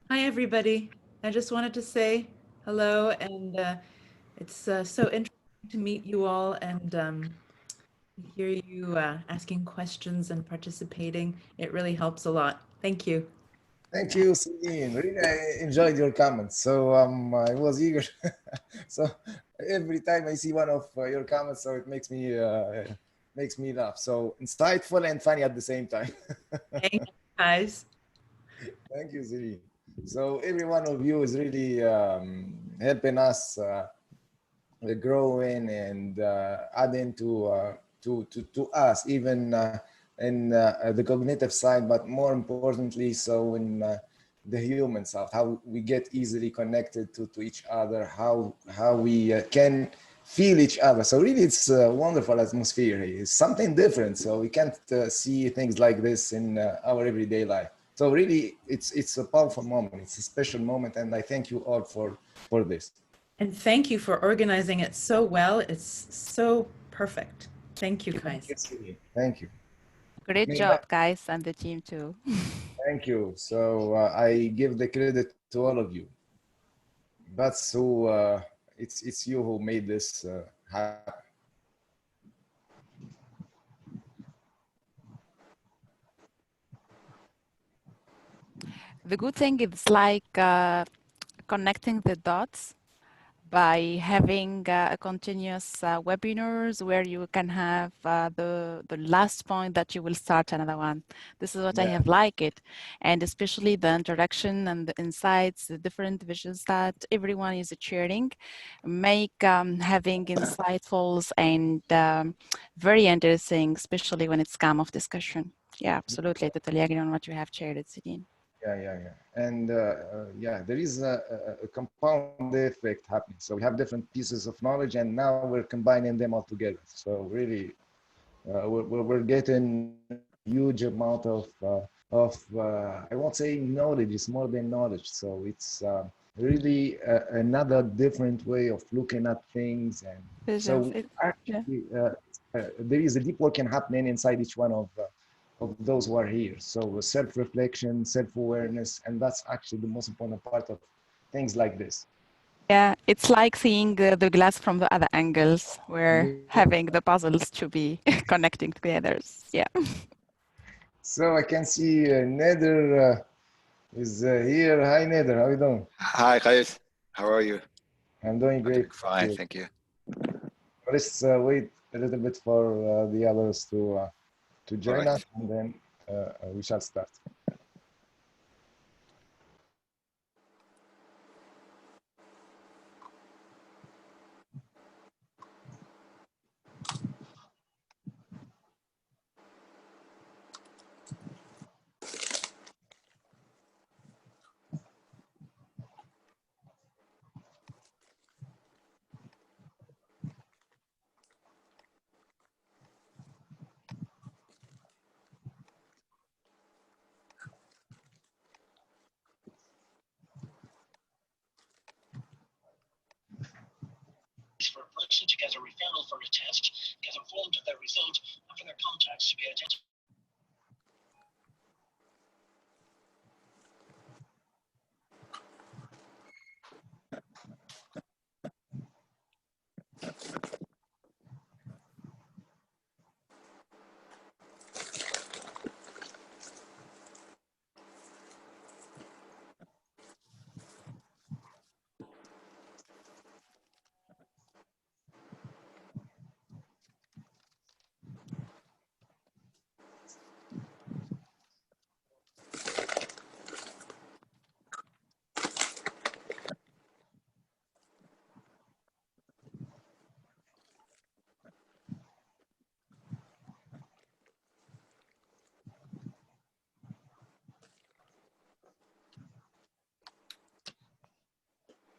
Hi, everybody. I just wanted to say hello, and it's so interesting to meet you all and hear you asking questions and participating. It really helps a lot. Thank you. Thank you, Celine. Really, I enjoyed your comments. So I was eager. So every time I see one of your comments, so it makes me laugh. So insightful and funny at the same time. Thank you, guys. Thank you, Celine. So every one of you is really helping us growing and adding to us, even in the cognitive side, but more importantly, so in the human side, how we get easily connected to each other, how we can feel each other. So really, it's a wonderful atmosphere here. It's something different. So we can't see things like this in our everyday life. So really, it's a powerful moment. It's a special moment, and I thank you all for this. And thank you for organizing it so well. It's so perfect. Thank you, Thank guys. you, Celine. Thank you. Great Meanwhile, job, guys, and the team too. thank you. So I give the credit to all of you. That's who. It's you who made this happen. The good thing is like connecting the dots by having a continuous webinars where you can have the last point that you will start another one. This is what I Yeah. have liked it, and especially the interaction and the insights, the different visions that everyone is sharing, make having insightfuls and very interesting, especially when it's come of discussion. Yeah, absolutely, totally agree on what you have shared, Celine. Yeah. And yeah, there is a compound effect happening. So we have different pieces of knowledge, and now we're combining them all together. So really, we're getting huge amount I won't say knowledge. It's more than knowledge. So it's really another different way of looking at things, and Visions. so Yeah. actually there is a deep working happening inside each one of those who are here. So self-reflection, self-awareness, and that's actually the most important part of things like this. Yeah, it's like seeing the glass from the other angles. We're Yeah. having the puzzles to be connecting together. Yeah. So I can see Nader is here. Hi, Nader. How are you doing? Hi, guys. How are you? I'm doing I'm great. doing fine, thank you. Let's wait a little bit for the others to join Right. us, and then we shall start. opportunities for a person to get a referral for a test, get informed of their result, and for their contacts to be identified.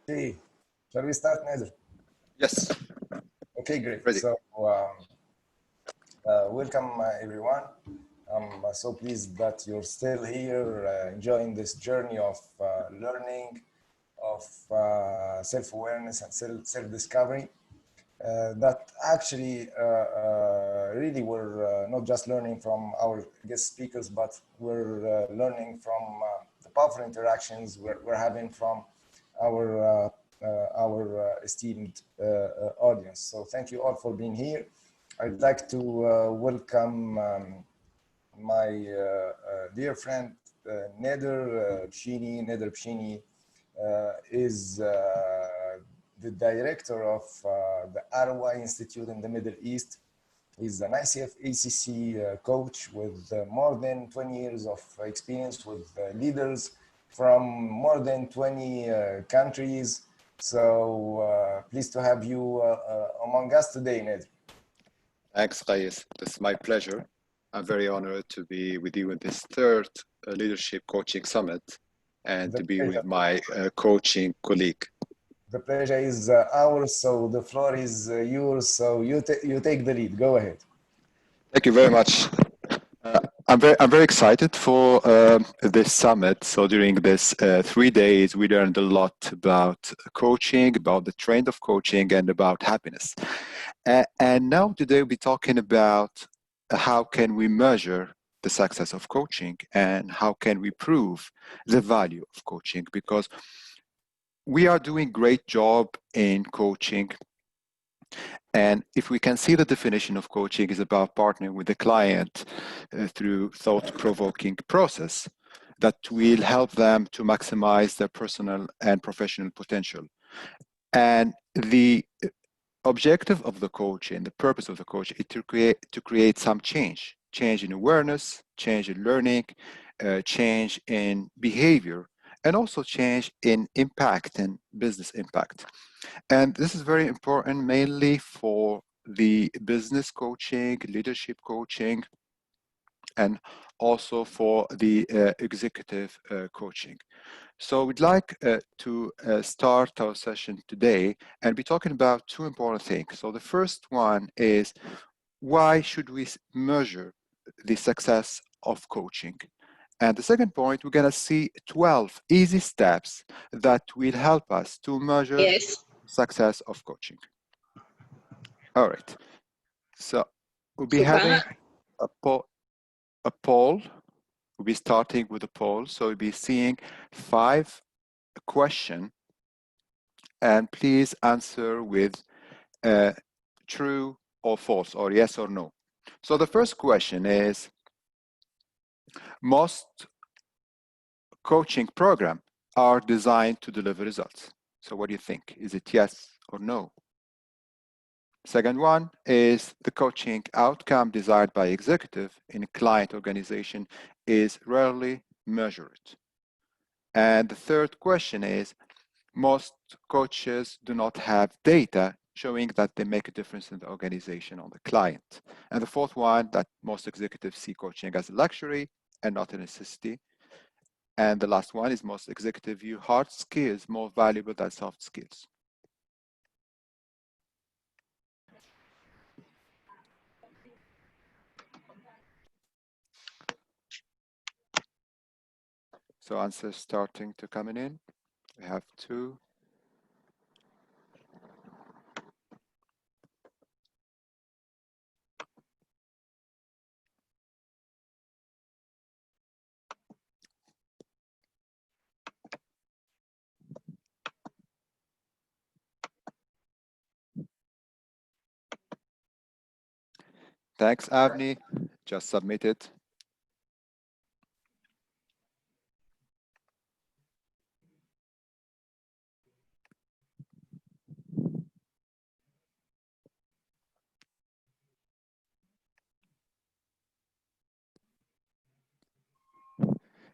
Okay, shall we start, Nader? Yes, Okay, great. ready. So, welcome everyone. I'm so pleased that you're still here, enjoying this journey of learning, of self-awareness and self-discovery. That actually really we're not just learning from our guest speakers, but we're learning from the powerful interactions we're having from our esteemed audience. So thank you all for being here. I'd like to welcome my dear friend Nader Bechini is the director of the ROI Institute in the Middle East. He's an ICF ACC coach with more than 20 years of experience with leaders from more than 20 countries. So pleased to have you among us today, Nader. Thanks, Qais. It's my pleasure. I'm very honored to be with you in this third Leadership Coaching Summit and to be with my coaching colleague. The pleasure is ours, so the floor is yours. So you take the lead. Go ahead. Thank you very much. I'm very excited for this summit. So during this 3 days, we learned a lot about coaching, about the trend of coaching, and about happiness. And now today we'll be talking about how can we measure the success of coaching and how can we prove the value of coaching, because we are doing great job in coaching. And if we can see the definition of coaching is about partnering with the client through thought-provoking process that will help them to maximize their personal and professional potential. And the objective of the coaching, the purpose of the coaching is to create some change in awareness, change in learning, change in behavior, and also change in impact and business impact. And this is very important mainly for the business coaching, leadership coaching, and also for the executive coaching. So we'd like to start our session today and be talking about two important things. So the first one is, why should we measure the success of coaching? And the second point, we're going to see 12 easy steps that will help us to measure success of coaching. All right. So we'll be having a poll. We'll be starting with a poll. So we'll be seeing 5 questions, and please answer with true or false, or yes or no. So the first question is, most coaching programs are designed to deliver results. So what do you think? Is it yes or no? Second one is, the coaching outcome desired by executive in a client organization is rarely measured. And the third question is, most coaches do not have data showing that they make a difference in the organization or the client. And the fourth one, that most executives see coaching as a luxury and not a necessity. And the last one is, most executives view hard skills more valuable than soft skills. So answers starting to come in. We have 2. Thanks, Avni. Just submit it.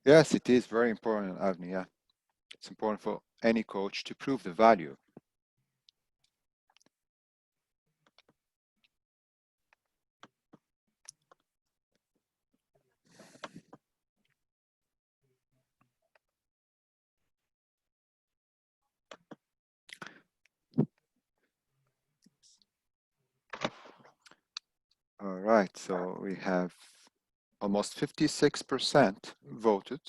Yes, it is very important, Avni. Yeah, it's important for any coach to prove the value. All right, so we have almost 56% voted.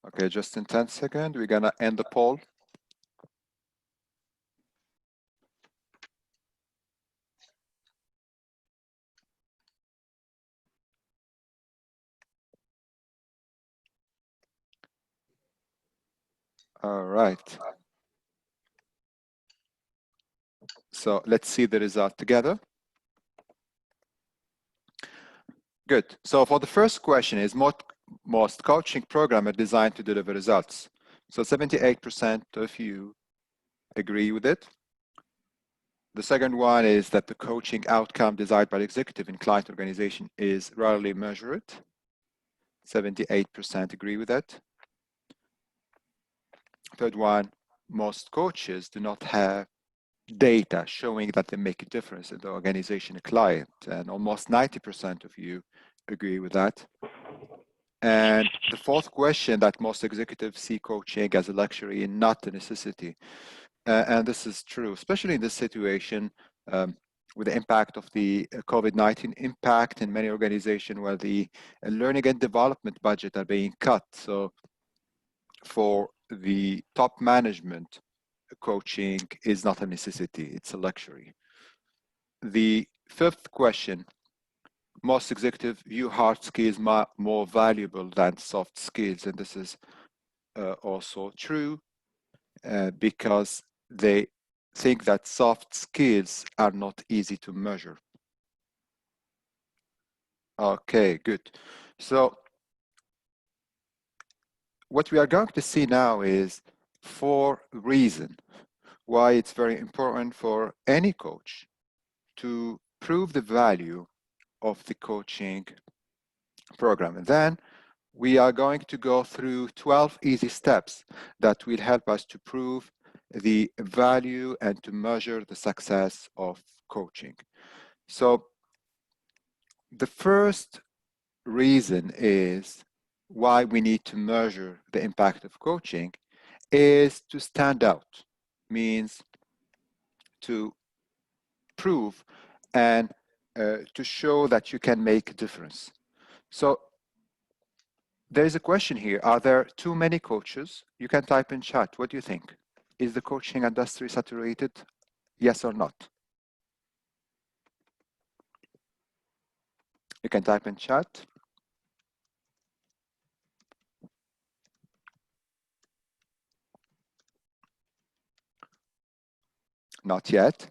Okay, just in 10 seconds, we're gonna end the poll. All right. So let's see the result together. Good. So for the first question is most coaching program are designed to deliver results. So 78% of you agree with it. The second one is that the coaching outcome desired by the executive in client organization is rarely measured. 78% agree with that. Third one, most coaches do not have data showing that they make a difference in the organization client, and almost 90% of you agree with that. And the fourth question, that most executives see coaching as a luxury and not a necessity. And this is true, especially in this situation with the impact of the COVID-19 impact in many organizations where the learning and development budget are being cut. So for the top management, coaching is not a necessity, it's a luxury. The fifth question, most executives view hard skills more valuable than soft skills, and this is also true because they think that soft skills are not easy to measure. Okay, good. So what we are going to see now is 4 reasons why it's very important for any coach to prove the value of the coaching program. And then we are going to go through 12 easy steps that will help us to prove the value and to measure the success of coaching. So the first reason is why we need to measure the impact of coaching is to stand out, means to prove and to show that you can make a difference. So there is a question here. Are there too many coaches? You can type in chat. What do you think? Is the coaching industry saturated? Yes or not? You can type in chat. Not yet.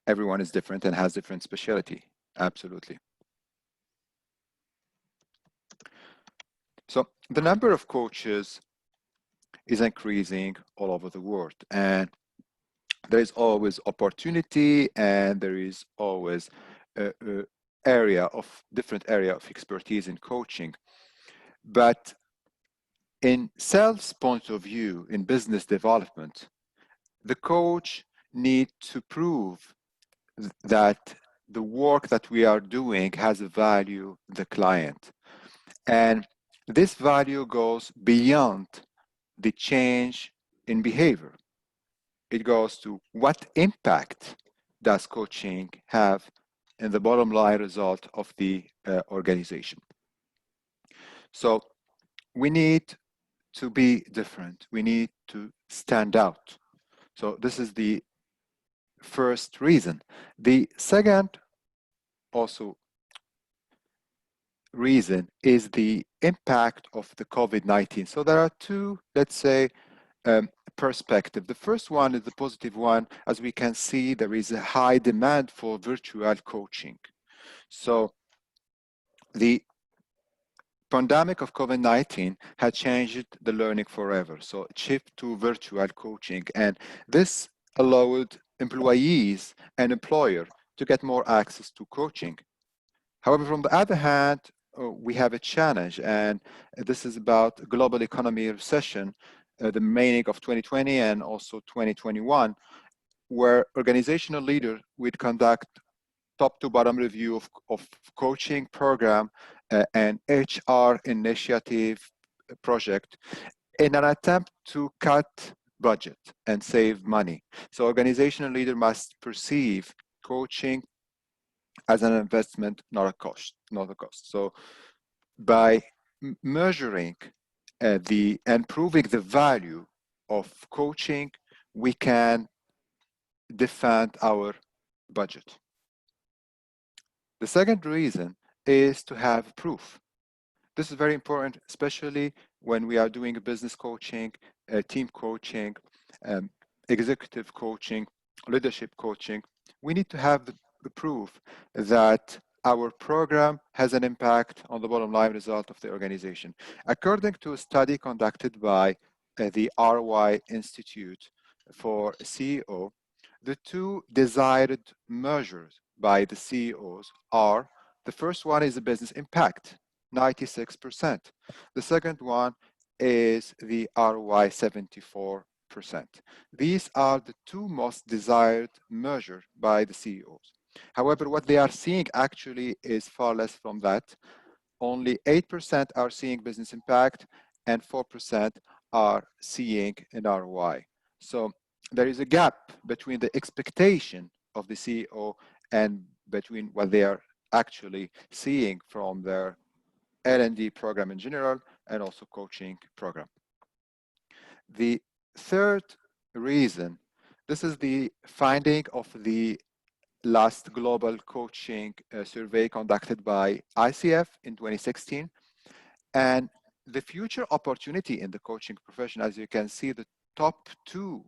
Everyone is different and has different specialty. Absolutely. So the number of coaches is increasing all over the world, and there is always opportunity, and there is always a different area of expertise in coaching. But in sales point of view, in business development, the coach needs to prove that the work that we are doing has a value to the client. And this value goes beyond the change in behavior. It goes to what impact does coaching have in the bottom line result of the organization. So we need to be different. We need to stand out. So this is the first reason. The second also reason is the impact of the COVID-19. So there are two, let's say, perspective. The first one is the positive one. As we can see, there is a high demand for virtual coaching. So the pandemic of COVID-19 had changed the learning forever. So it shifted to virtual coaching, and this allowed employees and employer to get more access to coaching. However, from the other hand, we have a challenge, and this is about global economy recession, the remaining of 2020 and also 2021, where organizational leaders would conduct top to bottom review of coaching program and HR initiative project in an attempt to cut budget and save money. So organizational leader must perceive coaching as an investment, not a cost. So by measuring and proving the value of coaching, we can defend our budget. The second reason is to have proof. This is very important, especially when we are doing business coaching, team coaching, executive coaching, leadership coaching. We need to have the proof that our program has an impact on the bottom line result of the organization. According to a study conducted by the ROI Institute for CEO, the two desired measures by the CEOs are, the first one is the business impact, 96%. The second one is the ROI, 74%. These are the two most desired measures by the CEOs. However, what they are seeing actually is far less from that. Only 8% are seeing business impact and 4% are seeing an ROI. So there is a gap between the expectation of the CEO and between what they are actually seeing from their L&D program in general and also coaching program. The third reason, this is the finding of the last global coaching survey conducted by ICF in 2016. And the future opportunity in the coaching profession, as you can see, the top two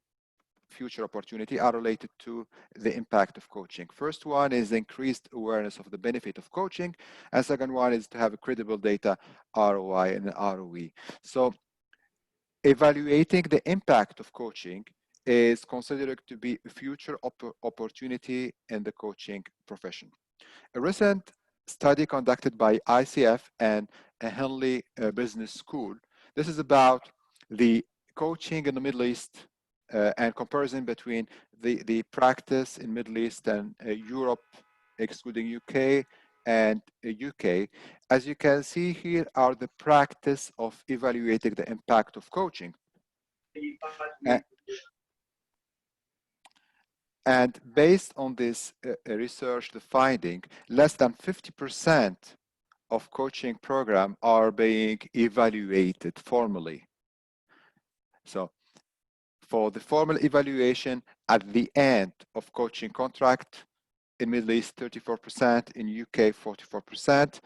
future opportunity are related to the impact of coaching. First one is increased awareness of the benefit of coaching, and second one is to have a credible data ROI and ROE. So evaluating the impact of coaching is considered to be a future opportunity in the coaching profession. A recent study conducted by ICF and Henley Business School, this is about the coaching in the Middle East and comparison between the practice in Middle East and Europe, excluding UK, and UK. As you can see here are the practice of evaluating the impact of coaching. And based on this research, the finding, less than 50% of coaching program are being evaluated formally. So for the formal evaluation at the end of coaching contract, in Middle East 34%, in UK 44%,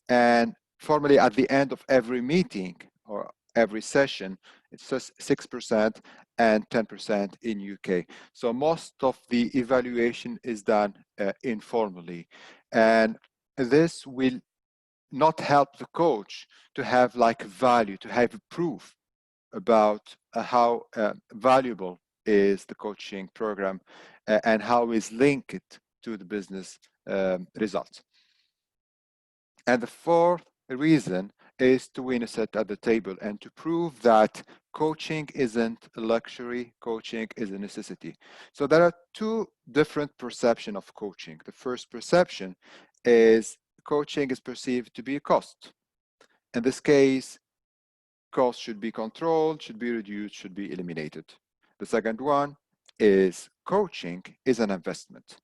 and formally at the end of every meeting or every session, it's just 6% and 10% in UK. So most of the evaluation is done informally. And this will not help the coach to have like value, to have proof about how valuable is the coaching program and how is linked to the business results. And the fourth reason is to win a seat at the table and to prove that coaching isn't a luxury, coaching is a necessity. So there are two different perceptions of coaching. The first perception is coaching is perceived to be a cost. In this case, costs should be controlled, should be reduced, should be eliminated. The second one is coaching is an investment.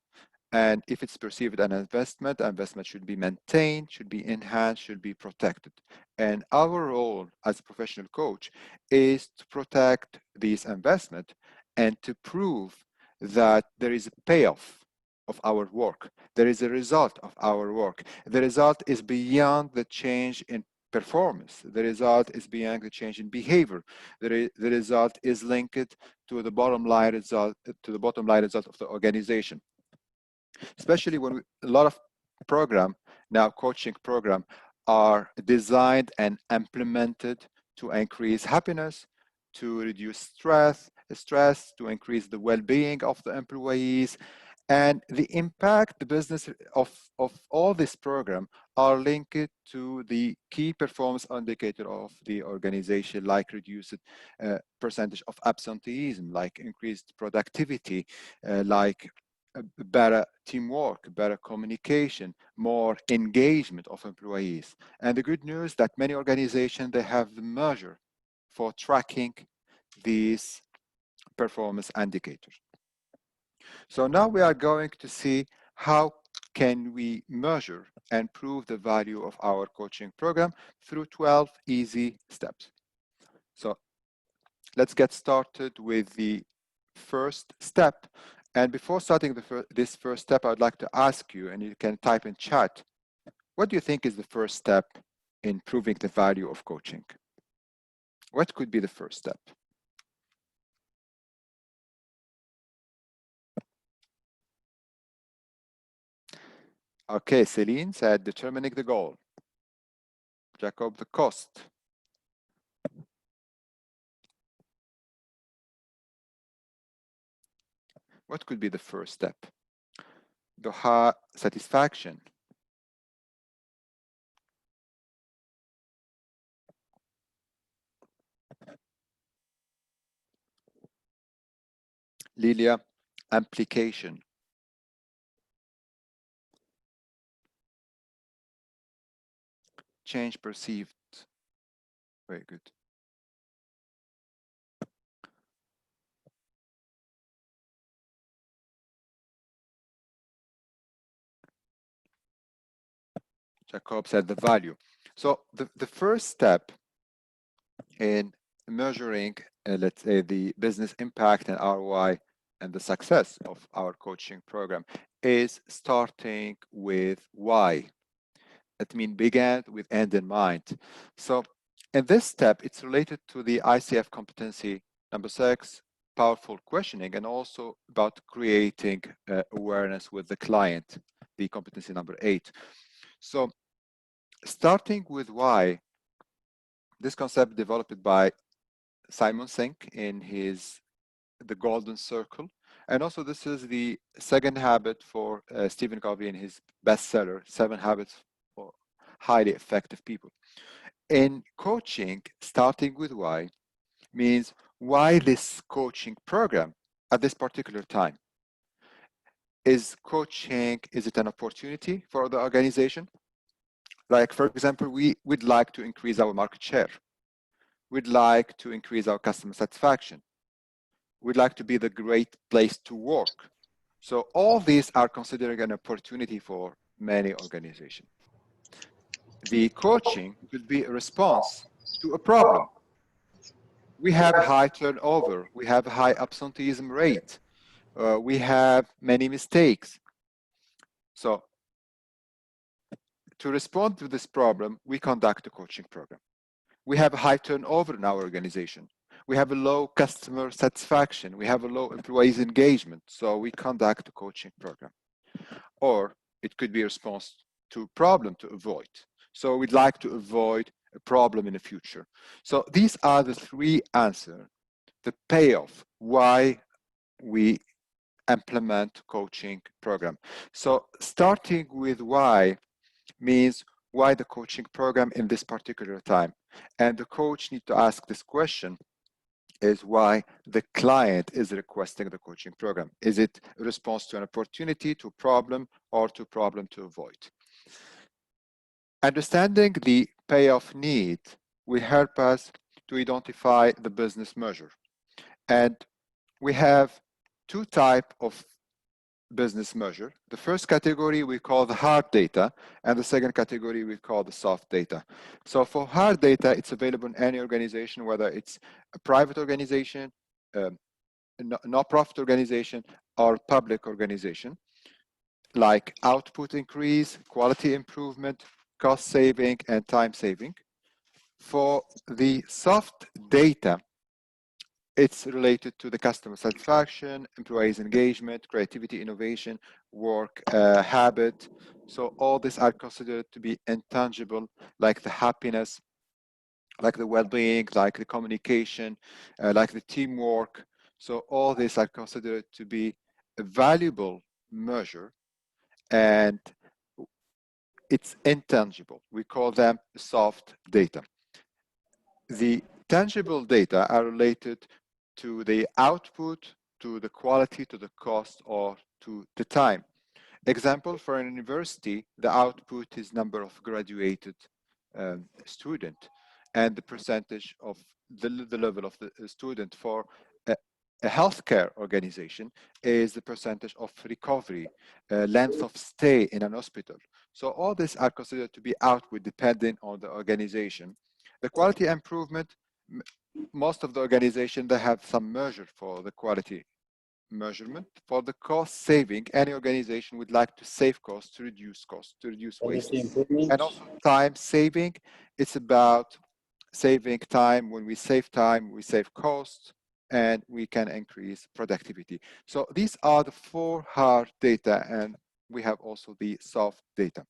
And if it's perceived an investment, investment should be maintained, should be enhanced, should be protected. And our role as a professional coach is to protect this investment and to prove that there is a payoff of our work. There is a result of our work. The result is beyond the change in performance. The result is beyond the change in behavior. The result is linked to the bottom line result, of the organization. Especially when a lot of coaching program are designed and implemented to increase happiness, to reduce stress, to increase the well-being of the employees. And the impact, the business of all this program are linked to the key performance indicator of the organization, like reduced percentage of absenteeism, like increased productivity, like better teamwork, better communication, more engagement of employees. And the good news that many organizations, they have the measure for tracking these performance indicators. So now we are going to see how can we measure and prove the value of our coaching program through 12 easy steps. So let's get started with the first step. And before starting this first step, I'd like to ask you, and you can type in chat, what do you think is the first step in proving the value of coaching? What could be the first step? Okay, Celine said determining the goal. Jacob, the cost. What could be the first step? Doha, satisfaction. Lilia, implication. Change perceived. Very good. Jacob said the value. So the first step in measuring, let's say, the business impact and ROI and the success of our coaching program is starting with why. That means began with end in mind. So in this step, it's related to the ICF competency number 6, powerful questioning, and also about creating awareness with the client, the competency number 8. So starting with why, this concept developed by Simon Sink in his The Golden Circle. And also this is the second habit for Stephen Covey in his bestseller, 7 Habits for Highly Effective People. In coaching, starting with why means why this coaching program at this particular time? Is coaching, is it an opportunity for the organization? Like, for example, we would like to increase our market share. We'd like to increase our customer satisfaction. We'd like to be the great place to work. So all these are considered an opportunity for many organizations. The coaching could be a response to a problem. We have high turnover. We have high absenteeism rate. We have many mistakes. So to respond to this problem, we conduct a coaching program. We have a high turnover in our organization. We have a low customer satisfaction. We have a low employees engagement. So we conduct a coaching program. Or it could be a response to a problem to avoid. So we'd like to avoid a problem in the future. So these are the 3 answers, the payoff, why we implement coaching program. So starting with why means why the coaching program in this particular time. And the coach needs to ask this question is why the client is requesting the coaching program. Is it a response to an opportunity, to a problem, or to a problem to avoid? Understanding the payoff need will help us to identify the business measure. And we have two types of business measure. The first category we call the hard data, and the second category we call the soft data. So for hard data, it's available in any organization, whether it's a private organization, a not-profit organization, or public organization, like output increase, quality improvement, cost saving, and time saving. For the soft data, it's related to the customer satisfaction, employees engagement, creativity, innovation, work habit. So all these are considered to be intangible, like the happiness, like the well-being, like the communication, like the teamwork. So all these are considered to be a valuable measure, and it's intangible. We call them soft data. The tangible data are related to the output, to the quality, to the cost, or to the time. Example, for a university, the output is number of graduated student, and the percentage of the level of the student. For a healthcare organization is the percentage of recovery, length of stay in an hospital. So all these are considered to be output depending on the organization. The quality improvement, most of the organization, they have some measure for the quality measurement. For the cost saving, any organization would like to save costs, to reduce waste. And also time saving, it's about saving time. When we save time, we save costs, and we can increase productivity. So these are the four hard data, and we have also the soft data.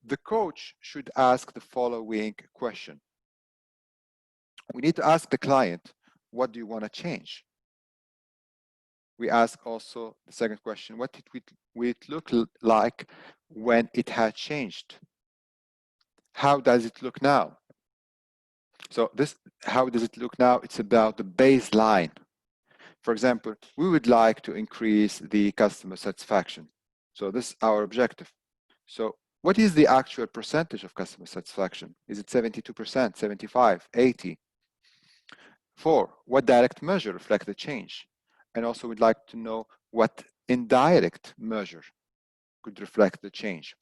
The coach should ask the following question. We need to ask the client, what do you want to change? We ask also the second question, what will it look like when it had changed? How does it look now? So this, how does it look now? It's about the baseline. For example, we would like to increase the customer satisfaction. So this is our objective. So what is the actual percentage of customer satisfaction? Is it 72%, 75, 80? 4, what direct measure reflect the change? And also we'd like to know what indirect measure could reflect the change.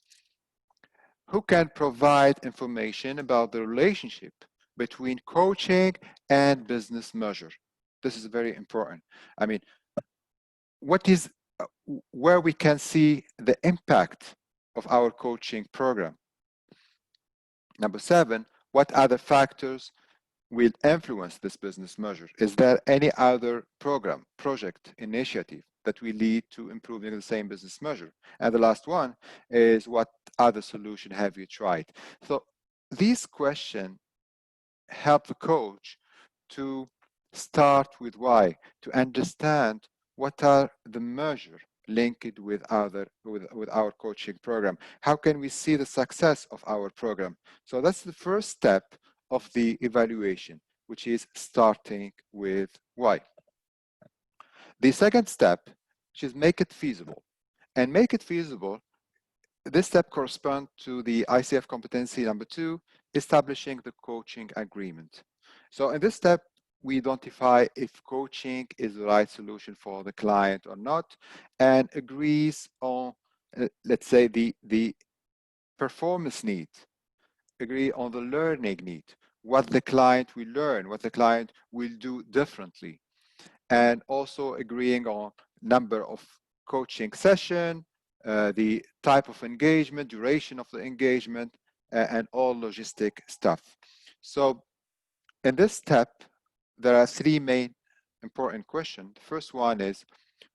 Who can provide information about the relationship between coaching and business measure? This is very important. I mean, what is where we can see the impact of our coaching program? Number 7, what other factors will influence this business measure? Is there any other program, project, initiative that will lead to improving the same business measure? And the last one is, what other solution have you tried? So these questions help the coach to start with why, to understand what are the measures linked with our coaching program. How can we see the success of our program? So that's the first step of the evaluation, which is starting with why. The second step, which is make it feasible. And make it feasible, this step corresponds to the ICF competency number 2, establishing the coaching agreement. So in this step, we identify if coaching is the right solution for the client or not, and agrees on, let's say, the performance need, agree on the learning need, what the client will learn, what the client will do differently, and also agreeing on number of coaching session, the type of engagement, duration of the engagement, and all logistic stuff. So in this step, there are 3 main important questions. The first one is,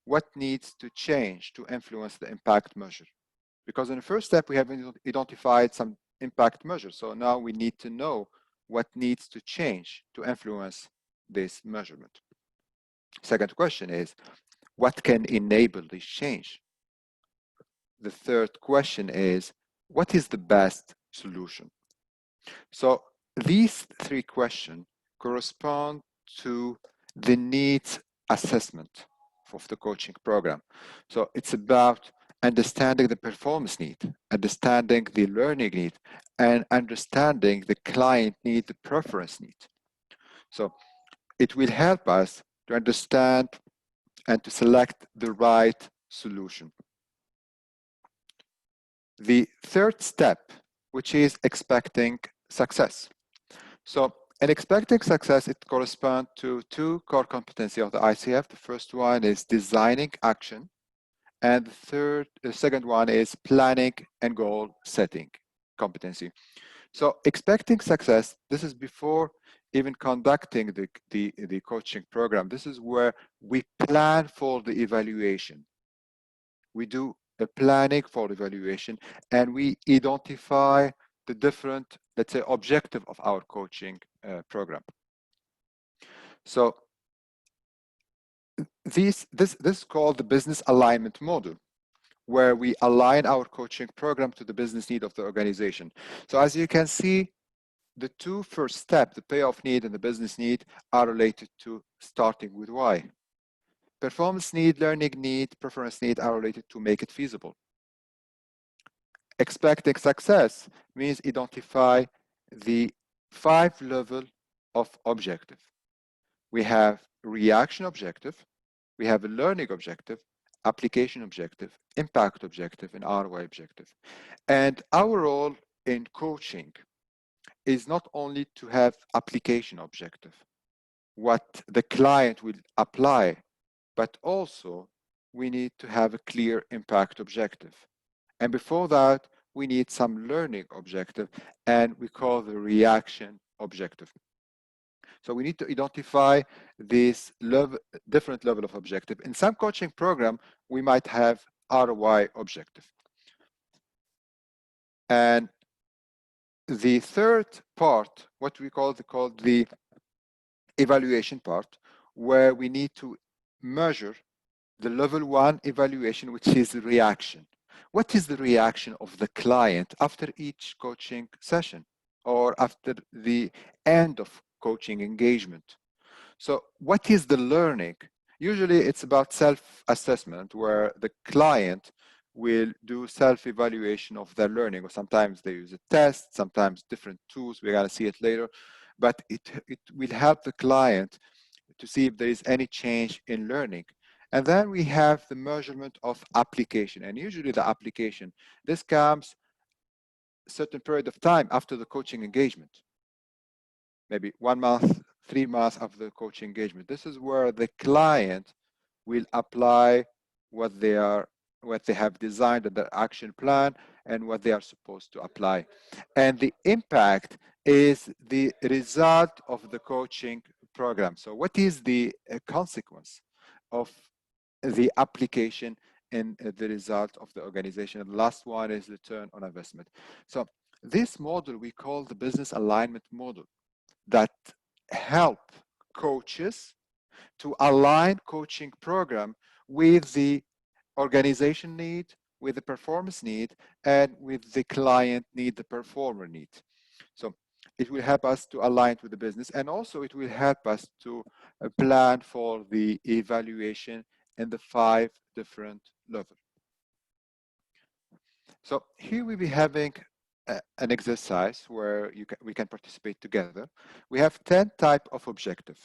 what needs to change to influence the impact measure? Because in the first step, we have identified some impact measures. So now we need to know what needs to change to influence this measurement. Second question is, what can enable this change? The third question is, what is the best solution? So these 3 questions correspond to the needs assessment of the coaching program. So it's about understanding the performance need, understanding the learning need, and understanding the client need, the preference need. So it will help us to understand and to select the right solution. The third step, which is expecting success. So in expecting success, it corresponds to two core competencies of the ICF. The first one is designing action, and the second one is planning and goal setting competency. So expecting success, this is before even conducting the coaching program. This is where we plan for the evaluation. We do a planning for evaluation, and we identify the different, let's say, objective of our coaching program. So this is called the business alignment model, where we align our coaching program to the business need of the organization. So as you can see, the two first steps, the payoff need and the business need, are related to starting with why. Performance need, learning need, preference need are related to make it feasible. Expecting success means identify the 5 level of objective. We have reaction objective, we have a learning objective, application objective, impact objective, and ROI objective. And our role in coaching is not only to have application objective, what the client will apply, but also we need to have a clear impact objective. And before that, we need some learning objective, and we call the reaction objective. So we need to identify this different level of objective. In some coaching program, we might have ROI objective. And the third part, what we call the evaluation part, where we need to measure the level 1 evaluation, which is the reaction. What is the reaction of the client after each coaching session or after the end of coaching engagement? So what is the learning? Usually it's about self-assessment, where the client will do self-evaluation of their learning, or sometimes they use a test, sometimes different tools. We're going to see it later, but it will help the client to see if there is any change in learning. And then we have the measurement of application. And usually the application, this comes a certain period of time after the coaching engagement, maybe 1 month, 3 months after the coaching engagement. This is where the client will apply what they have designed in their action plan and what they are supposed to apply. And the impact is the result of the coaching program. So what is the consequence of the application and the result of the organization? And the last one is return on investment. So this model we call the business alignment model, that help coaches to align coaching program with the organization need, with the performance need, and with the client need, the performer need. So it will help us to align with the business, and also it will help us to plan for the evaluation in the 5 different levels. So here we'll be having an exercise where we can participate together. We have 10 type of objective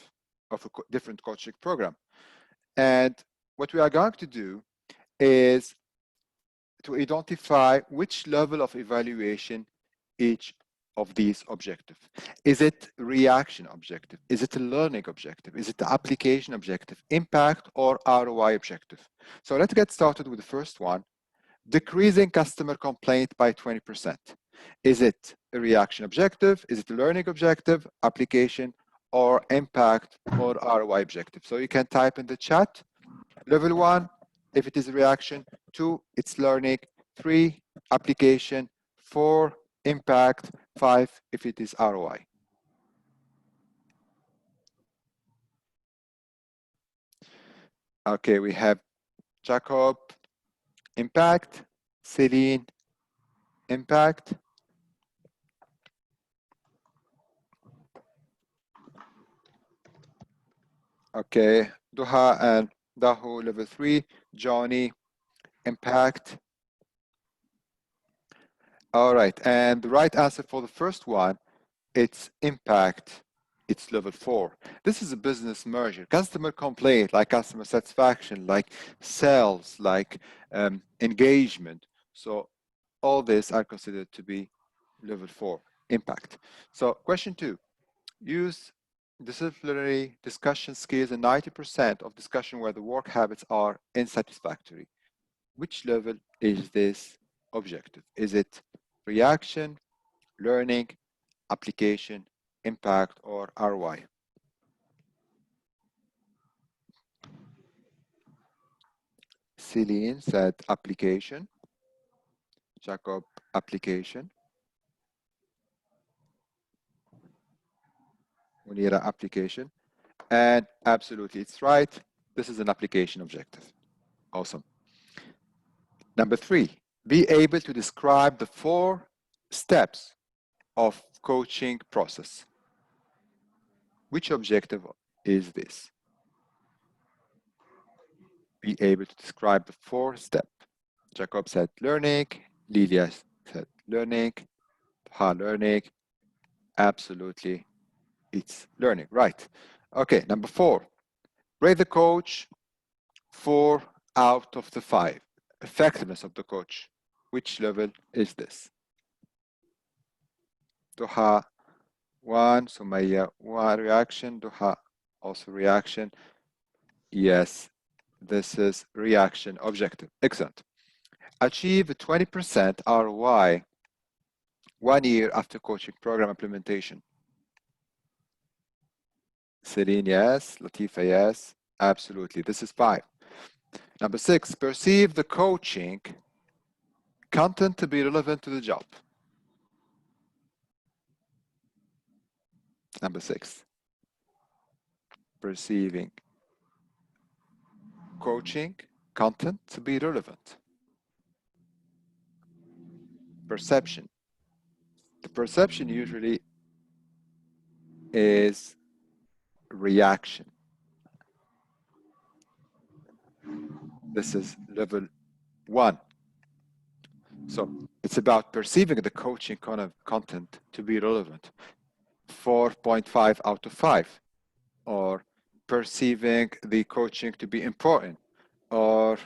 of a different coaching program. And what we are going to do is to identify which level of evaluation each of these objectives. Is it reaction objective? Is it a learning objective? Is it the application objective, impact, or ROI objective? So let's get started with the first one, decreasing customer complaint by 20%. Is it a reaction objective? Is it a learning objective, application, or impact, or ROI objective? So you can type in the chat. Level 1, if it is a reaction. 2, it's learning. 3, application. 4, impact. 5, if it is ROI. Okay, we have Jacob, impact. Celine, impact. Okay, Duha and Dahu, level 3. Johnny, impact. All right, and the right answer for the first one, it's impact, it's level 4. This is a business measure. Customer complaint, like customer satisfaction, like sales, like engagement. So all these are considered to be level 4 impact. So question 2, use disciplinary discussion skills in 90% of discussion where the work habits are unsatisfactory. Which level is this objective? Is it reaction, learning, application, impact, or ROI? Celine said application. Jacob, application. Munira, application. And absolutely, it's right. This is an application objective. Awesome. Number 3, be able to describe the 4 steps of coaching process. Which objective is this? Be able to describe the 4 steps. Jacob said learning, Lilia said learning, learning. Absolutely, it's learning, right? Okay, number 4, rate the coach 4 out of the 5. Effectiveness of the coach. Which level is this? Duha 1, Sumaya 1 reaction, Duha also reaction. Yes, this is reaction objective. Excellent. Achieve a 20% ROI 1 year after coaching program implementation. Celine, yes. Latifa, yes. Absolutely. This is 5. Number 6, perceive the coaching content to be relevant to the job. Number 6, perceiving coaching content to be relevant. Perception. The perception usually is reaction. This is level 1. So it's about perceiving the coaching content to be relevant. 4.5 out of 5. Or perceiving the coaching to be important. Or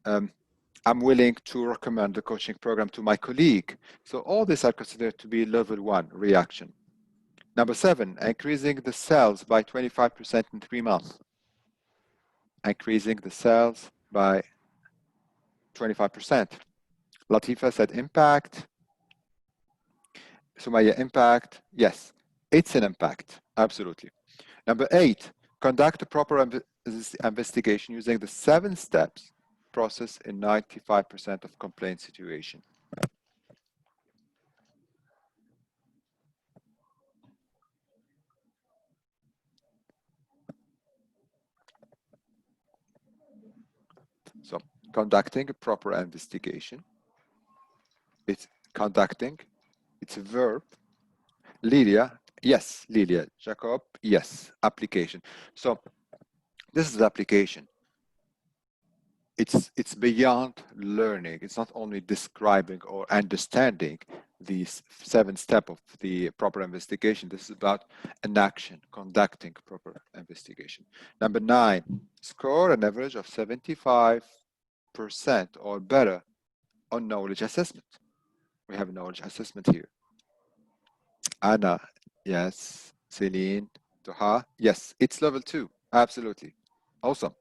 I'm willing to recommend the coaching program to my colleague. So all these are considered to be level 1 reaction. Number 7, increasing the sales by 25% in 3 months. Increasing the sales by 25%. Latifa said impact. Sumaya, impact. Yes, it's an impact. Absolutely. Number 8, conduct a proper investigation using the 7 steps process in 95% of complaint situation. So conducting a proper investigation. It's conducting. It's a verb. Lilia, yes. Lilia, Jacob, yes. Application. So this is the application. It's beyond learning. It's not only describing or understanding these 7 steps of the proper investigation. This is about an action, conducting proper investigation. Number 9, score an average of 75% or better on knowledge assessment. We have a knowledge assessment here. Anna, yes. Celine, Duha, yes. It's level 2, absolutely. Awesome.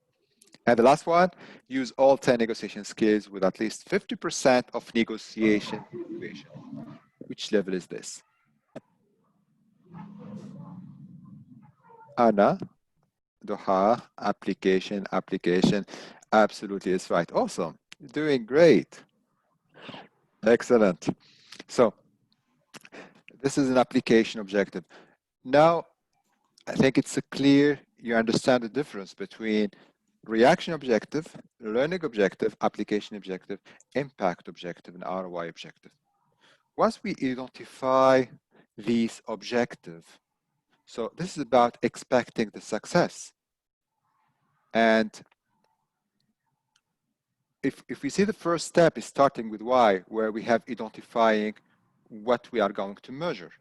And the last one, use all 10 negotiation skills with at least 50% of negotiation situation. Which level is this? Anna, Duha, application. Absolutely, is right. Awesome. You're doing great. Excellent. So this is an application objective. Now, I think it's clear you understand the difference between reaction objective, learning objective, application objective, impact objective, and ROI objective. Once we identify these objectives, so this is about expecting the success. And if we see the first step is starting with why, where we have identifying what we are going to measure.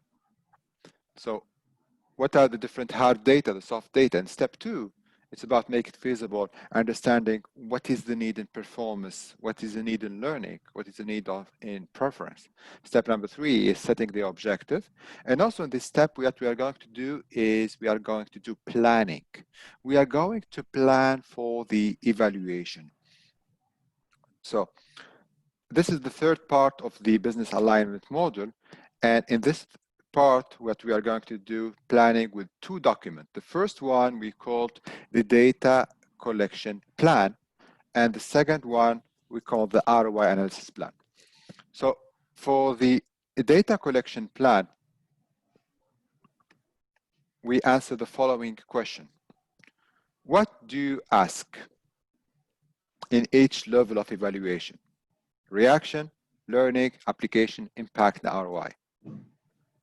So what are the different hard data, the soft data? And step 2, it's about make it feasible, understanding what is the need in performance, what is the need in learning, what is the need of in preference. Step number 3 is setting the objective. And also in this step, what we are going to do is we are going to do planning. We are going to plan for the evaluation. So this is the third part of the business alignment model. And in this part, what we are going to do planning with 2 documents. The first one we called the data collection plan, and the second one we call the ROI analysis plan. So for the data collection plan, we answer the following question. What do you ask in each level of evaluation? Reaction, learning, application, impact, and ROI.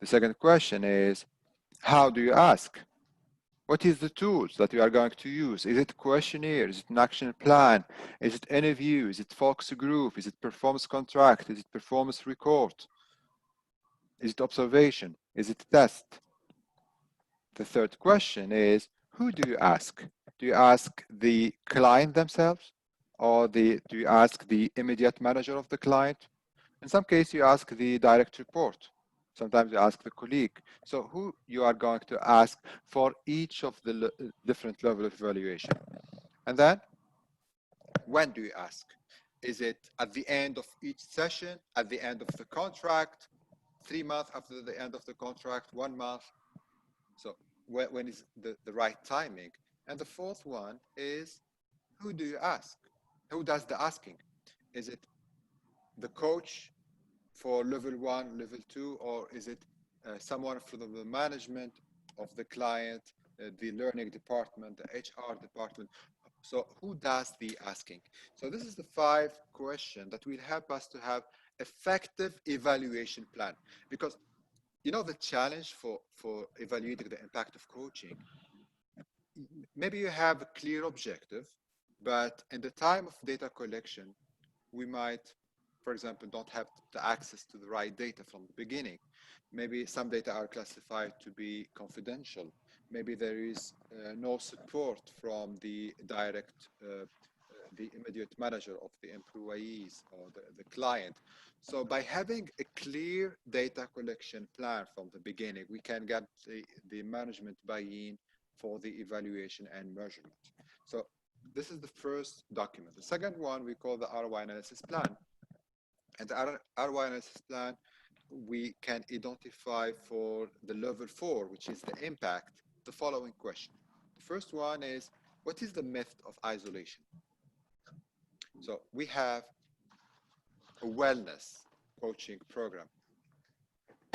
The second question is, how do you ask? What is the tools that you are going to use? Is it questionnaire? Is it an action plan? Is it interview? Is it focus group? Is it performance contract? Is it performance record? Is it observation? Is it test? The third question is, who do you ask? Do you ask the client themselves? Or do you ask the immediate manager of the client? In some cases, you ask the direct report. Sometimes you ask the colleague. So who you are going to ask for each of the different levels of evaluation. And then, when do you ask? Is it at the end of each session, at the end of the contract, 3 months after the end of the contract, 1 month? So when is the right timing? And the fourth one is, who do you ask? Who does the asking? Is it the coach for level 1, level 2, or is it someone from the management of the client, the learning department, the HR department? So who does the asking? So this is the 5 questions that will help us to have effective evaluation plan. Because you know the challenge for evaluating the impact of coaching, maybe you have a clear objective, but in the time of data collection, we might, for example, don't have the access to the right data from the beginning. Maybe some data are classified to be confidential. Maybe there is no support from the direct, the immediate manager of the employees or the client. So by having a clear data collection plan from the beginning, we can get the management buy-in for the evaluation and measurement. So this is the first document. The second one we call the ROI analysis plan. And the ROI analysis plan, we can identify for the level 4, which is the impact, the following question. The first one is, what is the method of isolation? So we have a wellness coaching program.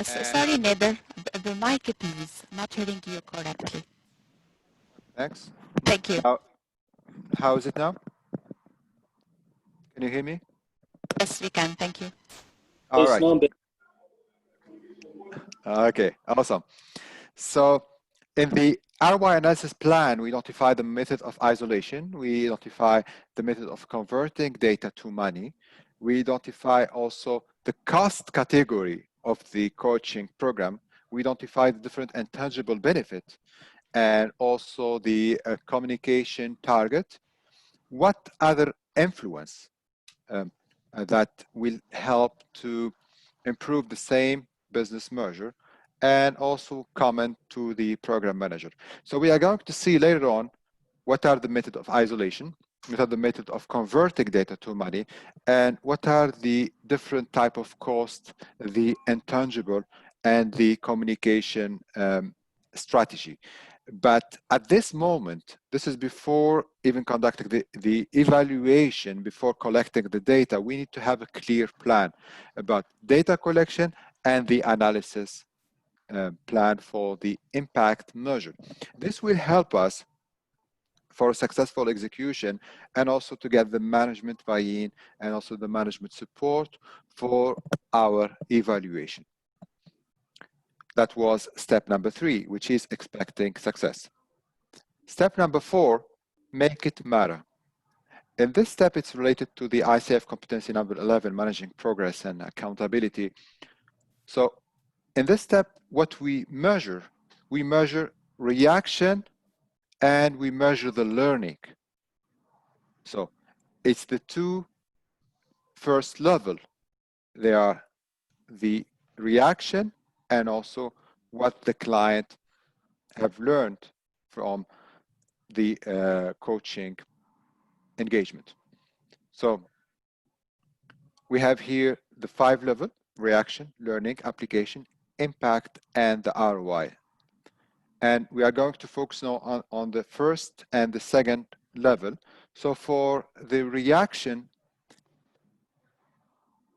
Sorry, Nader, the mic, please. Not hearing you correctly. Next. Thank you. How is it now? Can you hear me? Yes, we can. Thank you. All right. Okay, awesome. So in the ROI analysis plan, we identify the method of isolation. We identify the method of converting data to money. We identify also the cost category of the coaching program. We identify the different intangible benefits and also the communication target. What other influence that will help to improve the same business measure, and also comment to the program manager. So we are going to see later on what are the method of isolation, what are the method of converting data to money, and what are the different type of cost, the intangible, and the communication strategy. But at this moment, this is before even conducting the evaluation, before collecting the data, we need to have a clear plan about data collection and the analysis plan for the impact measure. This will help us for successful execution and also to get the management buy-in and also the management support for our evaluation. That was step number 3, which is expecting success. Step number 4, make it matter. In this step, it's related to the ICF competency number 11, managing progress and accountability. So in this step, what we measure reaction and we measure the learning. So it's the two first level. They are the reaction and also what the client have learned from the coaching engagement. So we have here the 5 level: reaction, learning, application, impact, and the ROI. And we are going to focus now on the first and the second level. So for the reaction,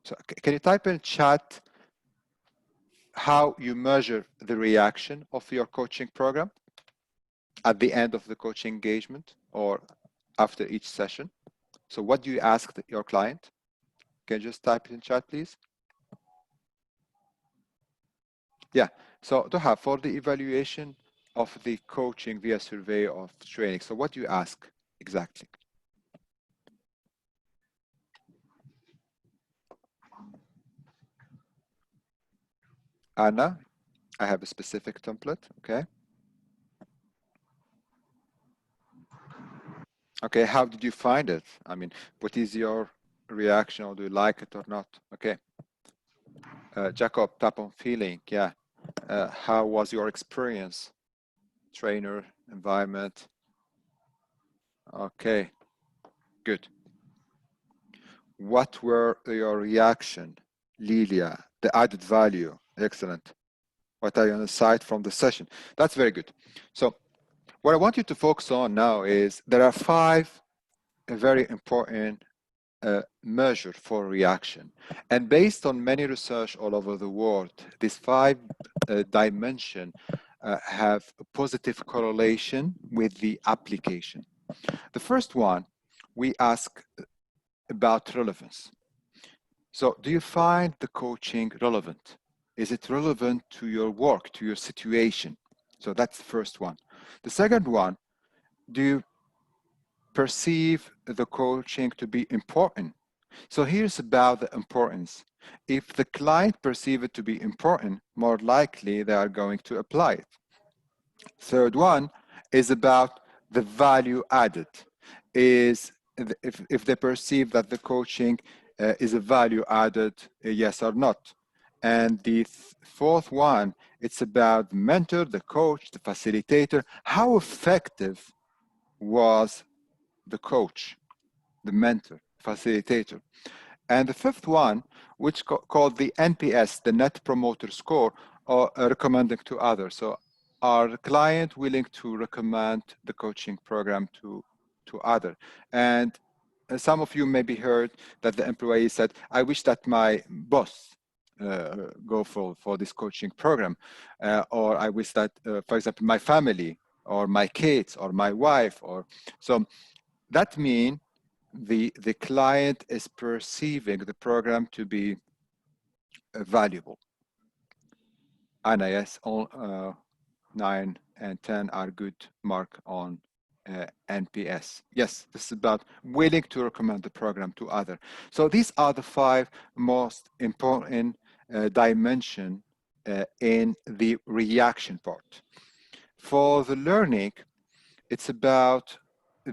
so can you type in chat how you measure the reaction of your coaching program at the end of the coaching engagement or after each session? So what do you ask your client? Can you just type in chat, please? Yeah, so to have for the evaluation of the coaching via survey of training, so what do you ask exactly? Anna, I have a specific template, okay? Okay, how did you find it? I mean, what is your reaction, or do you like it or not? Okay. Jacob, tap on feeling, yeah. How was your experience? Trainer, environment. Okay, good. What were your reaction, Lilia? The added value, excellent. What are your insights from the session? That's very good. So what I want you to focus on now is there are 5 very important measure for reaction. And based on many research all over the world, these 5 dimensions have a positive correlation with the application. The first one, we ask about relevance. So do you find the coaching relevant? Is it relevant to your work, to your situation? So that's the first one. The second one, do you perceive the coaching to be important? So here's about the importance. If the client perceives it to be important, more likely they are going to apply it. Third one is about the value added. Is if they perceive that the coaching is a value added, yes or not. And the fourth one, it's about the mentor, the coach, the facilitator. How effective was the coach, the mentor, facilitator? And the fifth one, which called the NPS, the Net Promoter Score, or recommending to others. So are the client willing to recommend the coaching program to other? And some of you maybe heard that the employee said, I wish that my boss go for this coaching program. Or I wish that, for example, my family or my kids or my wife, or so that means the client is perceiving the program to be valuable. Anna, yes, all 9 and 10 are good mark on NPS. Yes, this is about willing to recommend the program to other. So these are the 5 most important dimension in the reaction part. For the learning, it's about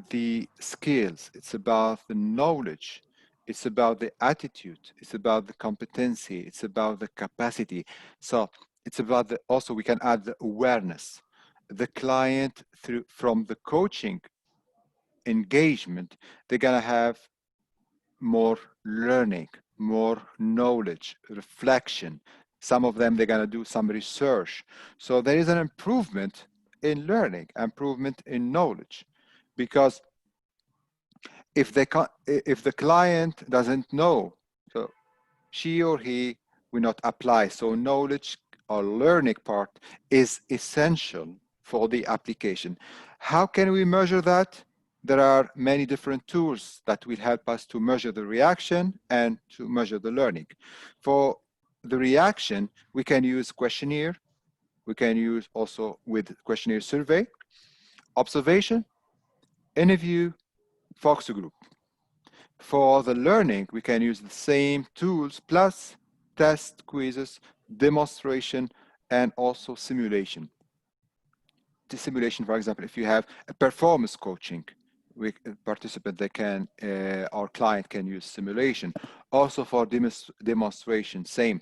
the skills, it's about the knowledge, it's about the attitude, it's about the competency, it's about the capacity. So it's about the, also we can add the awareness. The client from the coaching engagement, they're gonna have more learning, more knowledge, reflection. Some of them, they're gonna do some research. So there is an improvement in learning, improvement in knowledge. Because if the client doesn't know, so she or he will not apply. So knowledge or learning part is essential for the application. How can we measure that? There are many different tools that will help us to measure the reaction and to measure the learning. For the reaction, we can use questionnaire. We can use also with questionnaire survey, observation, interview, focus group. For the learning, we can use the same tools plus test quizzes demonstration, and also simulation. The simulation, for example, if you have a performance coaching, participant, they can, our client can use simulation. Also for demonstration, same.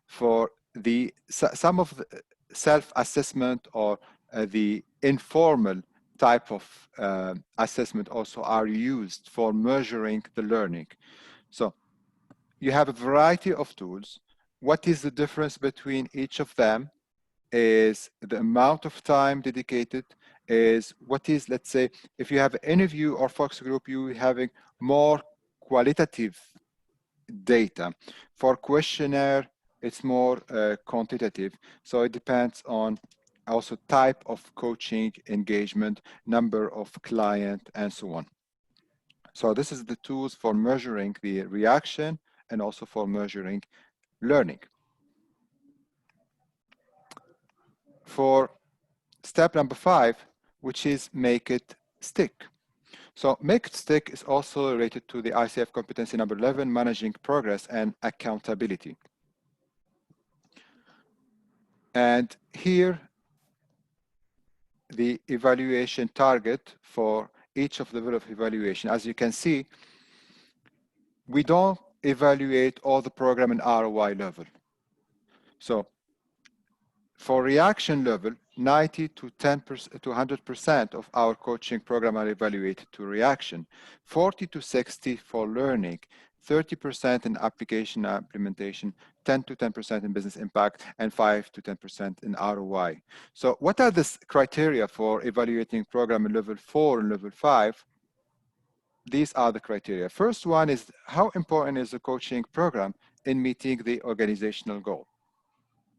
For the some of the self-assessment or the informal type of assessment also are used for measuring the learning. So you have a variety of tools. What is the difference between each of them is the amount of time dedicated, is what is, let's say, if you have an interview or focus group, you having more qualitative data. For questionnaire, it's more quantitative. So it depends on also type of coaching engagement, number of client, and so on. So this is the tools for measuring the reaction and also for measuring learning. For step number 5, which is make it stick. So make it stick is also related to the ICF competency number 11, managing progress and accountability. And here, the evaluation target for each of the level of evaluation. As you can see, we don't evaluate all the program in ROI level. So for reaction level, 90 to 10% to 100% of our coaching program are evaluated to reaction, 40 to 60 for learning, 30% in application implementation, 10 to 10% in business impact, and 5 to 10% in ROI. So what are the criteria for evaluating program in level 4 and level 5? These are the criteria. First one is how important is the coaching program in meeting the organizational goal?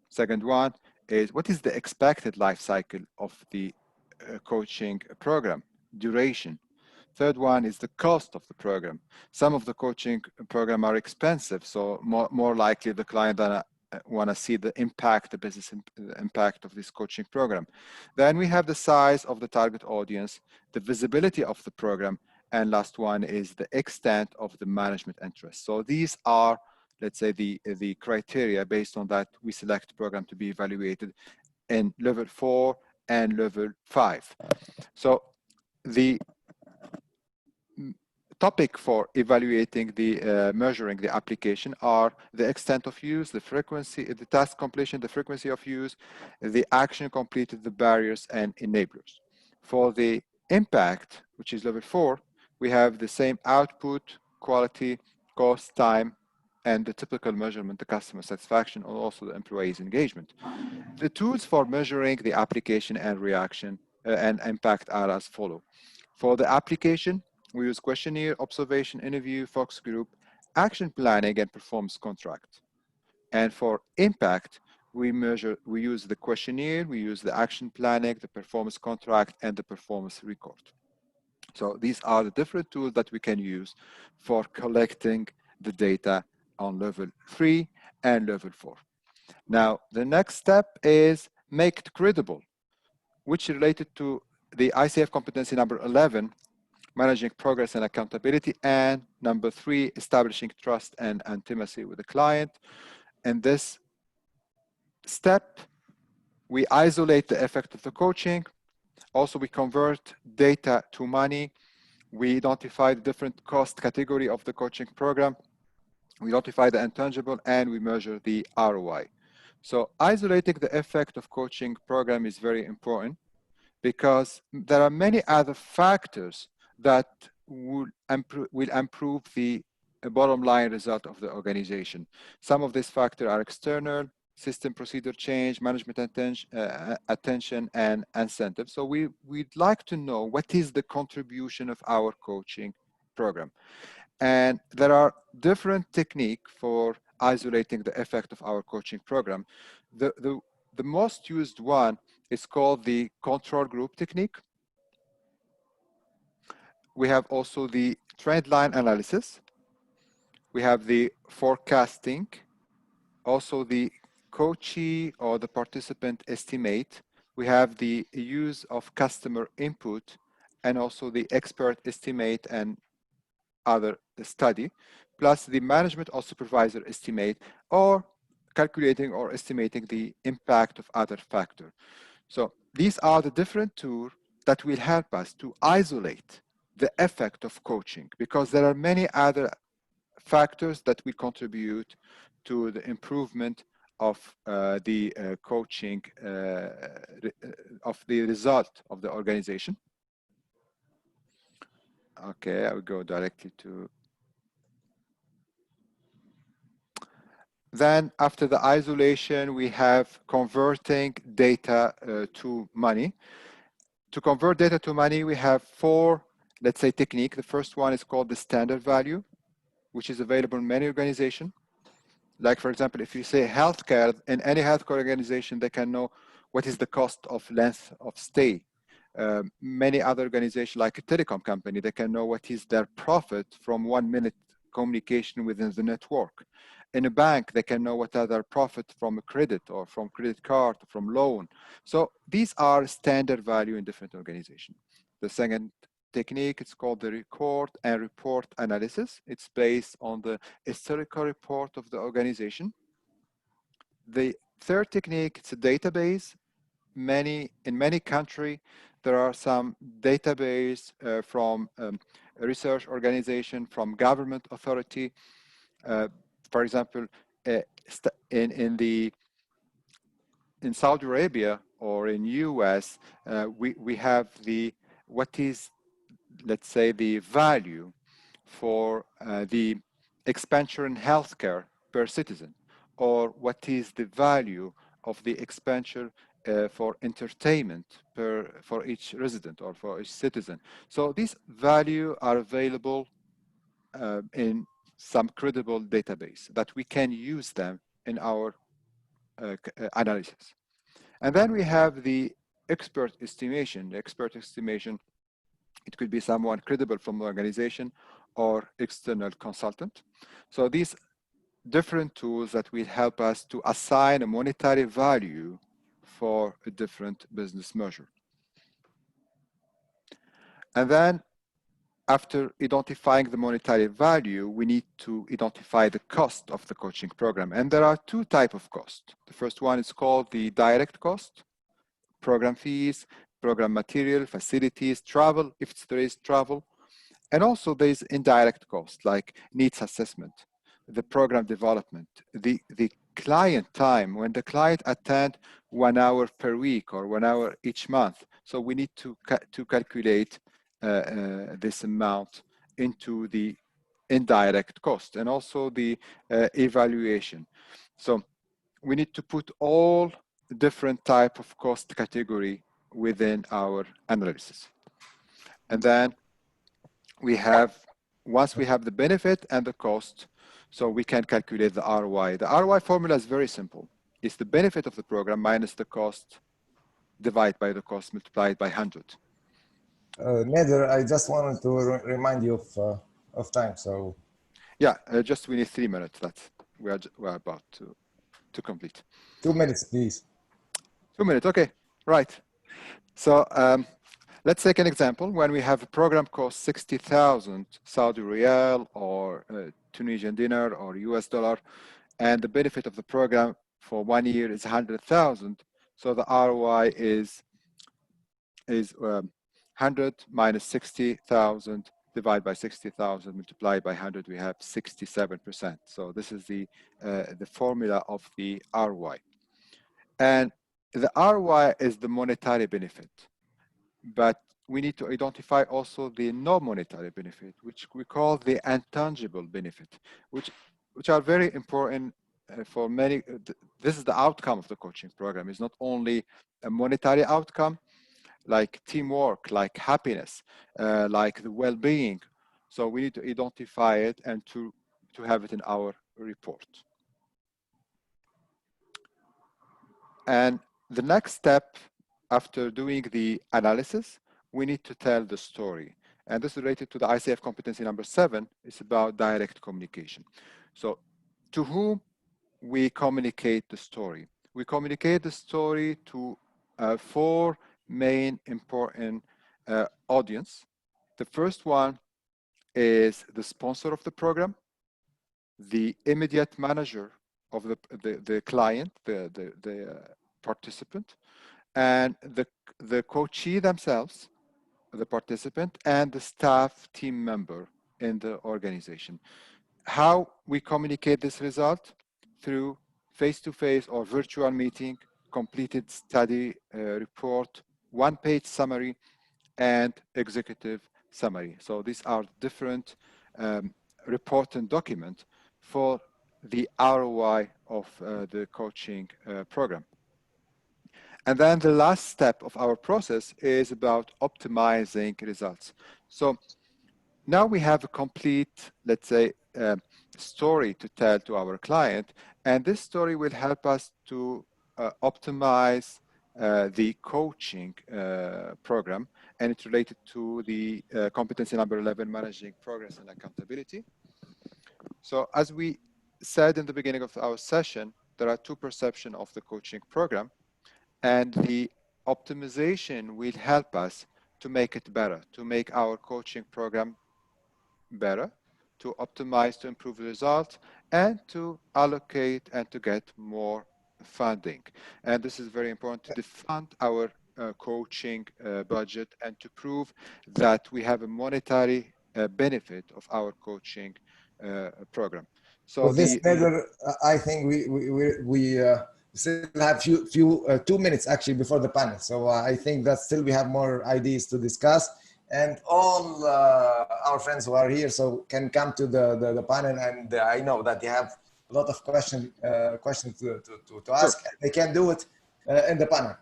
Second one is what is the expected life cycle of the coaching program, duration. Third one is the cost of the program. Some of the coaching program are expensive, so more likely the client want to see the impact, the business impact of this coaching program. Then we have the size of the target audience, the visibility of the program, and last one is the extent of the management interest. So these are, let's say, the criteria. Based on that, we select program to be evaluated in level 4 and level 5. So the topic for evaluating the measuring the application are the extent of use, the frequency, the task completion, the frequency of use, the action completed, the barriers and enablers. For the impact, which is level 4, we have the same output, quality, cost, time, and the typical measurement, the customer satisfaction, or also the employees' engagement. The tools for measuring the application and reaction and impact are as follow. For the application, we use questionnaire, observation, interview, focus group, action planning, and performance contract. And for impact, we use the questionnaire, we use the action planning, the performance contract, and the performance record. So these are the different tools that we can use for collecting the data on level 3 and level 4. Now, the next step is make it credible, which is related to the ICF competency number 11, managing progress and accountability, and number 3, establishing trust and intimacy with the client. In this step, we isolate the effect of the coaching. Also, we convert data to money. We identify the different cost category of the coaching program. We identify the intangible, and we measure the ROI. So isolating the effect of coaching program is very important because there are many other factors that will improve the bottom line result of the organization. Some of these factors are external, system procedure change, management attention, and incentive. So we'd like to know what is the contribution of our coaching program. And there are different techniques for isolating the effect of our coaching program. The most used one is called the control group technique. We have also the trend line analysis. We have the forecasting, also the coachee or the participant estimate. We have the use of customer input, and also the expert estimate and other study, plus the management or supervisor estimate, or calculating or estimating the impact of other factors. So these are the different tools that will help us to isolate the effect of coaching, because there are many other factors that will contribute to the improvement of the coaching, of the result of the organization. Okay, I will go directly to. Then after the isolation, we have converting data to money. To convert data to money, we have four, let's say, techniques. The first one is called the standard value, which is available in many organizations. Like, for example, if you say healthcare, in any healthcare organization, they can know what is the cost of length of stay. Many other organizations, like a telecom company, they can know what is their profit from 1 minute communication within the network. In a bank, they can know what are their profit from a credit or from credit card, from loan. So these are standard value in different organizations. The second technique, it's called the record and report analysis. It's based on the historical report of the organization. The third technique, it's a database. In many countries, there are some database from a research organization, from government authority. For example, in Saudi Arabia or in US, we have what is, let's say, the value for the expenditure in healthcare per citizen, or what is the value of the expenditure for entertainment for each resident or for each citizen. So these values are available in some credible database that we can use them in our analysis. And then we have the expert estimation. The expert estimation, it could be someone credible from the organization or external consultant. So these different tools that will help us to assign a monetary value for a different business measure. And then after identifying the monetary value, we need to identify the cost of the coaching program. And there are two types of cost. The first one is called the direct cost, program fees, program material, facilities, travel, if there is travel. And also there's indirect cost, like needs assessment, the program development, the client time, when the client attend 1 hour per week or 1 hour each month. So we need to calculate this amount into the indirect cost, and also the evaluation. So we need to put all different type of cost category within our analysis. And then we have, once we have the benefit and the cost, so we can calculate the ROI. The ROI formula is very simple. It's the benefit of the program minus the cost divided by the cost multiplied by 100. Nader, I just wanted to remind you of time. So yeah, just we need 3 minutes. That's we're about to complete. 2 minutes, please. 2 minutes. Okay, right. So let's take an example. When we have a program cost 60,000 Saudi Riyal or Tunisian dinar or US dollar, and the benefit of the program for 1 year is 100,000. So the ROI is 100 minus 60,000 divided by 60,000 multiplied by 100. We have 67%. So this is the formula of the ROI. And the ROI is the monetary benefit, but we need to identify also the non-monetary benefit, which we call the intangible benefit, which are very important for many. This is the outcome of the coaching program. It's not only a monetary outcome, like teamwork, like happiness, like the well-being. So we need to identify it and to have it in our report. And the next step after doing the analysis, we need to tell the story. And this is related to the ICF competency number 7. It's about direct communication. So to whom we communicate the story? We communicate the story to 4 main important audience. The first one is the sponsor of the program, the immediate manager of the client, the participant, and the coachee themselves, the participant, and the staff team member in the organization. How we communicate this result? Through face-to-face or virtual meeting, completed study report, one-page summary, and executive summary. So these are different report and document for the ROI of the coaching program. And then the last step of our process is about optimizing results. So now we have a complete, let's say, story to tell to our client, and this story will help us to optimize the coaching program, and it's related to the competency number 11, managing progress and accountability. So as we said in the beginning of our session, there are two perceptions of the coaching program, and the optimization will help us to make it better, to make our coaching program better, to optimize, to improve the results, and to allocate and to get more funding. And this is very important to fund our coaching budget and to prove that we have a monetary benefit of our coaching program. So with this, Nader, I think we still have 2 minutes actually before the panel. So I think that still we have more ideas to discuss, and all our friends who are here so can come to the panel, and I know that they have a lot of questions to ask. Sure. They can do it in the panel.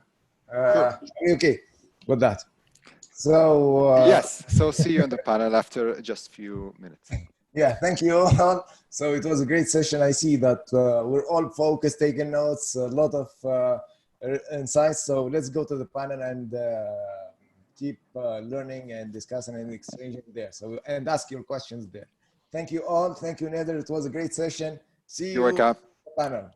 Sure. Are you okay with that? So yes, so see you in the panel after just a few minutes. Yeah, thank you all. So it was a great session. I see that we're all focused, taking notes, a lot of insights. So let's go to the panel and keep learning and discussing and exchanging there. So, and ask your questions there. Thank you all. Thank you, Nader. It was a great session. See you You're welcome. on the panel.